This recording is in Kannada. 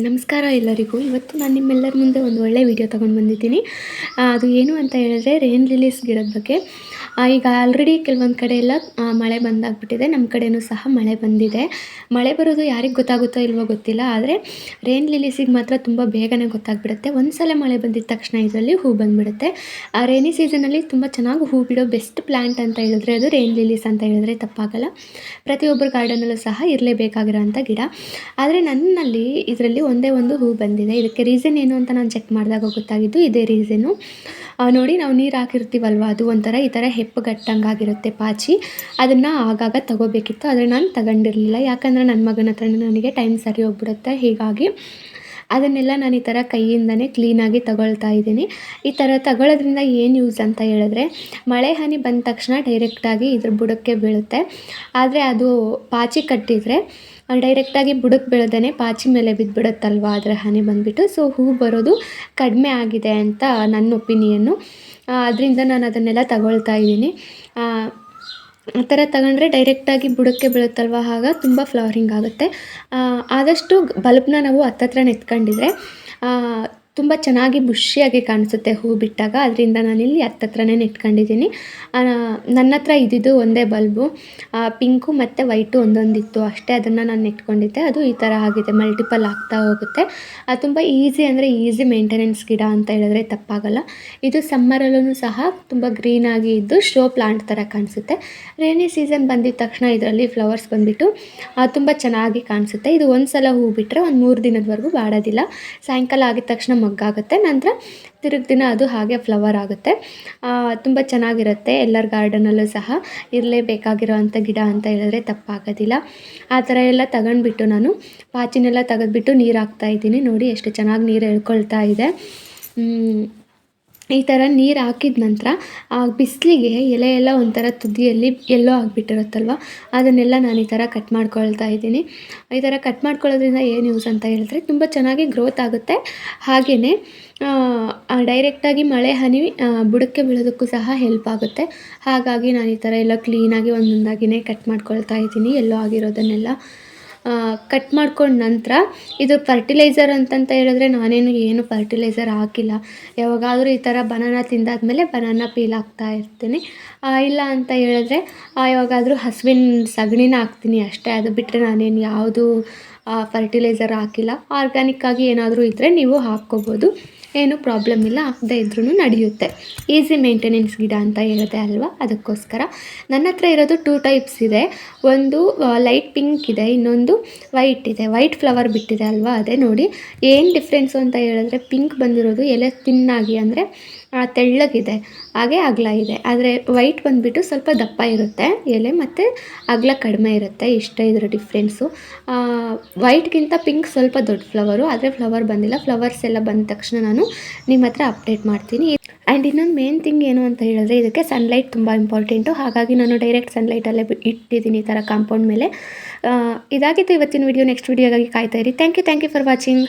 ನಮಸ್ಕಾರ ಎಲ್ಲರಿಗೂ. ಇವತ್ತು ನಾನು ನಿಮ್ಮೆಲ್ಲರ ಮುಂದೆ ಒಂದು ಒಳ್ಳೆ ವಿಡಿಯೋ ತೊಗೊಂಡು ಬಂದಿದ್ದೀನಿ. ಅದು ಏನು ಅಂತ ಹೇಳಿದ್ರೆ ರೇನ್ ಲಿಲೀಸ್ ಗಿಡದ ಬಗ್ಗೆ. ಈಗ ಆಲ್ರೆಡಿ ಕೆಲವೊಂದು ಕಡೆ ಎಲ್ಲ ಮಳೆ ಬಂದಾಗ್ಬಿಟ್ಟಿದೆ. ನಮ್ಮ ಕಡೆಯೂ ಸಹ ಮಳೆ ಬಂದಿದೆ. ಮಳೆ ಬರೋದು ಯಾರಿಗೆ ಗೊತ್ತಾಗುತ್ತೋ ಇಲ್ವೋ ಗೊತ್ತಿಲ್ಲ. ಆದರೆ ರೇನ್ ಲಿಲೀಸಿಗೆ ಮಾತ್ರ ತುಂಬ ಬೇಗನೆ ಗೊತ್ತಾಗ್ಬಿಡುತ್ತೆ. ಒಂದು ಸಲ ಮಳೆ ಬಂದಿದ ತಕ್ಷಣ ಇದರಲ್ಲಿ ಹೂ ಬಂದುಬಿಡುತ್ತೆ. ಆ ರೇನಿ ಸೀಸನಲ್ಲಿ ತುಂಬ ಚೆನ್ನಾಗಿ ಹೂ ಬಿಡೋ ಬೆಸ್ಟ್ ಪ್ಲ್ಯಾಂಟ್ ಅಂತ ಹೇಳಿದ್ರೆ ಅದು ರೇನ್ ಲಿಲೀಸ್ ಅಂತ ಹೇಳಿದ್ರೆ ತಪ್ಪಾಗಲ್ಲ. ಪ್ರತಿಯೊಬ್ಬರ ಗಾರ್ಡನಲ್ಲೂ ಸಹ ಇರಲೇಬೇಕಾಗಿರೋಂಥ ಗಿಡ. ಆದರೆ ನನ್ನಲ್ಲಿ ಇದರಲ್ಲಿ ಒಂದೇ ಒಂದು ಹೂ ಬಂದಿದೆ. ಇದಕ್ಕೆ ರೀಸನ್ ಏನು ಅಂತ ನಾನು ಚೆಕ್ ಮಾಡಿದಾಗ ಗೊತ್ತಾಗಿದ್ದು ಇದೇ ರೀಸನ್ನು. ನೋಡಿ, ನಾವು ನೀರು ಹಾಕಿರ್ತೀವಲ್ವ, ಅದು ಒಂಥರ ಈ ಥರ ಹೆಪ್ಪುಗಟ್ಟಂಗಾಗಿರುತ್ತೆ ಪಾಚಿ. ಅದನ್ನು ಆಗಾಗ ತಗೋಬೇಕಿತ್ತು, ಆದರೆ ನಾನು ತಗೊಂಡಿರಲಿಲ್ಲ. ಯಾಕಂದರೆ ನನ್ನ ಮಗನ ಹತ್ರ ನನಗೆ ಟೈಮ್ ಸರಿ ಹೋಗ್ಬಿಡುತ್ತೆ. ಹೀಗಾಗಿ ಅದನ್ನೆಲ್ಲ ನಾನು ಈ ಥರ ಕೈಯಿಂದನೇ ಕ್ಲೀನಾಗಿ ತಗೊಳ್ತಾ ಇದ್ದೀನಿ. ಈ ಥರ ತಗೊಳ್ಳೋದ್ರಿಂದ ಏನು ಯೂಸ್ ಅಂತ ಹೇಳಿದ್ರೆ, ಮಳೆ ಹನಿ ಬಂದ ತಕ್ಷಣ ಡೈರೆಕ್ಟಾಗಿ ಇದ್ರ ಬುಡಕ್ಕೆ ಬೀಳುತ್ತೆ. ಆದರೆ ಅದು ಪಾಚಿ ಕಟ್ಟಿದರೆ ಡೈರೆಕ್ಟಾಗಿ ಬುಡಕ್ಕೆ ಬೀಳದೇ ಪಾಚಿ ಮೇಲೆ ಬಿದ್ದುಬಿಡುತ್ತಲ್ವ, ಅದರ ಹನಿ ಬಂದುಬಿಟ್ಟು. ಸೊ ಹೂ ಬರೋದು ಕಡಿಮೆ ಆಗಿದೆ ಅಂತ ನನ್ನ ಒಪಿನಿಯನ್ನು. ಅದರಿಂದ ನಾನು ಅದನ್ನೆಲ್ಲ ತಗೊಳ್ತಾ ಇದ್ದೀನಿ. ಆ ಥರ ತಗೊಂಡ್ರೆ ಡೈರೆಕ್ಟಾಗಿ ಬುಡಕ್ಕೆ ಬೀಳುತ್ತಲ್ವ, ಆಗ ತುಂಬ ಫ್ಲವರಿಂಗ್ ಆಗುತ್ತೆ. ಆದಷ್ಟು ಬಲ್ಬ್ನ ನಾವು ಹತ್ತತ್ರ ಎತ್ಕೊಂಡಿದ್ರೆ ತುಂಬ ಚೆನ್ನಾಗಿ ಬುಷಿಯಾಗಿ ಕಾಣಿಸುತ್ತೆ ಹೂ ಬಿಟ್ಟಾಗ. ಅದರಿಂದ ನಾನಿಲ್ಲಿ ಹತ್ತತ್ರನೇ ನೆಟ್ಕೊಂಡಿದ್ದೀನಿ. ನನ್ನ ಹತ್ರ ಇದ್ದಿದ್ದು ಒಂದೇ ಬಲ್ಬು, ಪಿಂಕು ಮತ್ತು ವೈಟು ಒಂದೊಂದಿತ್ತು ಅಷ್ಟೇ. ಅದನ್ನು ನಾನು ನೆಟ್ಕೊಂಡಿದ್ದೆ. ಅದು ಈ ಥರ ಆಗಿದೆ, ಮಲ್ಟಿಪಲ್ ಆಗ್ತಾ ಹೋಗುತ್ತೆ. ಅದು ತುಂಬ ಈಸಿ, ಅಂದರೆ ಈಸಿ ಮೇಂಟೆನೆನ್ಸ್ ಗಿಡ ಅಂತ ಹೇಳಿದ್ರೆ ತಪ್ಪಾಗಲ್ಲ. ಇದು ಸಮ್ಮರಲ್ಲೂ ಸಹ ತುಂಬ ಗ್ರೀನಾಗಿ ಇದ್ದು ಶೋ ಪ್ಲಾಂಟ್ ಥರ ಕಾಣಿಸುತ್ತೆ. ರೇನಿ ಸೀಸನ್ ಬಂದಿದ ತಕ್ಷಣ ಇದರಲ್ಲಿ ಫ್ಲವರ್ಸ್ ಬಂದುಬಿಟ್ಟು ತುಂಬ ಚೆನ್ನಾಗಿ ಕಾಣಿಸುತ್ತೆ. ಇದು ಒಂದು ಸಲ ಹೂ ಬಿಟ್ಟರೆ ಒಂದು 3 ದಿನದವರೆಗೂ ಬಾಡೋದಿಲ್ಲ. ಸಾಯಂಕಾಲ ಆಗಿದ ತಕ್ಷಣ ಮೊಗ್ಗಾಗುತ್ತೆ, ನಂತರ ತಿರುಗಿ ದಿನ ಅದು ಹಾಗೆ ಫ್ಲವರ್ ಆಗುತ್ತೆ. ತುಂಬ ಚೆನ್ನಾಗಿರುತ್ತೆ. ಎಲ್ಲರ ಗಾರ್ಡನಲ್ಲೂ ಸಹ ಇರಲೇಬೇಕಾಗಿರೋ ಅಂಥ ಗಿಡ ಅಂತ ಹೇಳಿದ್ರೆ ತಪ್ಪಾಗೋದಿಲ್ಲ. ಆ ಥರ ಎಲ್ಲ ತಗೊಂಡ್ಬಿಟ್ಟು ನಾನು ಪಾಚಿನೆಲ್ಲ ತೆಗೆದ್ಬಿಟ್ಟು ನೀರು ಹಾಕ್ತಾಯಿದ್ದೀನಿ. ನೋಡಿ ಎಷ್ಟು ಚೆನ್ನಾಗಿ ನೀರು ಎಳ್ಕೊಳ್ತಾ ಇದೆ. ಈ ಥರ ನೀರು ಹಾಕಿದ ನಂತರ ಬಿಸಿಲಿಗೆ ಎಲೆ ಎಲ್ಲ ಒಂಥರ ತುದಿಯಲ್ಲಿ ಎಲ್ಲೋ ಆಗಿಬಿಟ್ಟಿರುತ್ತಲ್ವ, ಅದನ್ನೆಲ್ಲ ನಾನು ಈ ಥರ ಕಟ್ ಮಾಡ್ಕೊಳ್ತಾ ಇದ್ದೀನಿ. ಈ ಥರ ಕಟ್ ಮಾಡ್ಕೊಳ್ಳೋದ್ರಿಂದ ಏನು ಯೂಸ್ ಅಂತ ಹೇಳಿದ್ರೆ ತುಂಬ ಚೆನ್ನಾಗಿ ಗ್ರೋತ್ ಆಗುತ್ತೆ. ಹಾಗೆಯೇ ಡೈರೆಕ್ಟಾಗಿ ಮಳೆ ಹನಿ ಬುಡಕ್ಕೆ ಬೀಳೋದಕ್ಕೂ ಸಹ ಹೆಲ್ಪ್ ಆಗುತ್ತೆ. ಹಾಗಾಗಿ ನಾನು ಈ ಥರ ಎಲ್ಲ ಕ್ಲೀನಾಗಿ ಒಂದೊಂದಾಗಿಯೇ ಕಟ್ ಮಾಡ್ಕೊಳ್ತಾ ಇದ್ದೀನಿ, ಎಲ್ಲೋ ಆಗಿರೋದನ್ನೆಲ್ಲ. ಕಟ್ ಮಾಡ್ಕೊಂಡ ನಂತರ ಇದು ಫರ್ಟಿಲೈಸರ್ ಅಂತಂತ ಹೇಳಿದ್ರೆ ನಾನೇನು ಏನು ಫರ್ಟಿಲೈಸರ್ ಹಾಕಿಲ್ಲ. ಯಾವಾಗಾದರೂ ಈ ಥರ ಬನಾನಾ ತಿಂದಾದ್ಮೇಲೆ ಬನಾನಾ ಪೀಲ್ ಹಾಕ್ತಾ ಇರ್ತೀನಿ. ಇಲ್ಲ ಅಂತ ಹೇಳಿದ್ರೆ ಯಾವಾಗಾದರೂ ಹಸುವಿನ ಸಗಣಿನ ಹಾಕ್ತೀನಿ ಅಷ್ಟೇ. ಅದು ಬಿಟ್ಟರೆ ನಾನೇನು ಯಾವುದು ಫರ್ಟಿಲೈಸರ್ ಹಾಕಿಲ್ಲ. ಆರ್ಗ್ಯಾನಿಕ್ಕಾಗಿ ಏನಾದರೂ ಇದ್ದರೆ ನೀವು ಹಾಕ್ಕೋಬೋದು, ಏನೂ ಪ್ರಾಬ್ಲಮ್ ಇಲ್ಲ. ಹಾಕದೇ ಇದ್ರೂ ನಡೆಯುತ್ತೆ. ಈಸಿ ಮೇಂಟೆನೆನ್ಸ್ ಗಿಡ ಅಂತ ಹೇಳಿದೆ ಅಲ್ವಾ, ಅದಕ್ಕೋಸ್ಕರ. ನನ್ನ ಹತ್ರ ಇರೋದು 2 ಟೈಪ್ಸ್ ಇದೆ. ಒಂದು ಲೈಟ್ ಪಿಂಕ್ ಇದೆ, ಇನ್ನೊಂದು ವೈಟ್ ಇದೆ. ವೈಟ್ ಫ್ಲವರ್ ಬಿಟ್ಟಿದೆ ಅಲ್ವಾ, ಅದೇ ನೋಡಿ. ಏನು ಡಿಫ್ರೆನ್ಸು ಅಂತ ಹೇಳಿದ್ರೆ, ಪಿಂಕ್ ಬಂದಿರೋದು ಎಲೆ ತಿನ್ನಾಗಿ, ಅಂದರೆ ತೆಳ್ಳಗಿದೆ, ಹಾಗೆ ಅಗಲ ಇದೆ. ಆದರೆ ವೈಟ್ ಬಂದುಬಿಟ್ಟು ಸ್ವಲ್ಪ ದಪ್ಪ ಇರುತ್ತೆ ಎಲೆ, ಮತ್ತು ಅಗಲ ಕಡಿಮೆ ಇರುತ್ತೆ. ಇಷ್ಟೇ ಇದರ ಡಿಫ್ರೆನ್ಸು. ವೈಟ್ಗಿಂತ ಪಿಂಕ್ ಸ್ವಲ್ಪ ದೊಡ್ಡ ಫ್ಲವರು, ಆದರೆ ಫ್ಲವರ್ ಬಂದಿಲ್ಲ. ಫ್ಲವರ್ಸ್ ಎಲ್ಲ ಬಂದ ತಕ್ಷಣ ನಾನು ನಿಮ್ಮ ಹತ್ರ ಅಪ್ಡೇಟ್ ಮಾಡ್ತೀನಿ. ಆ್ಯಂಡ್ ಇನ್ನೊಂದು ಮೇನ್ ಥಿಂಗ್ ಏನು ಅಂತ ಹೇಳಿದ್ರೆ, ಇದಕ್ಕೆ ಸನ್ಲೈಟ್ ತುಂಬ ಇಂಪಾರ್ಟೆಂಟು. ಹಾಗಾಗಿ ನಾನು ಡೈರೆಕ್ಟ್ ಸನ್ಲೈಟಲ್ಲೇ ಇಟ್ಟಿದ್ದೀನಿ ಈ ಥರ ಕಾಂಪೌಂಡ್ ಮೇಲೆ. ಇದಾಗಿತ್ತು ಇವತ್ತಿನ ವಿಡಿಯೋ. ನೆಕ್ಸ್ಟ್ ವಿಡಿಯೋಗಾಗಿ ಕಾಯ್ತಾ ಇರಿ. Thank you for watching.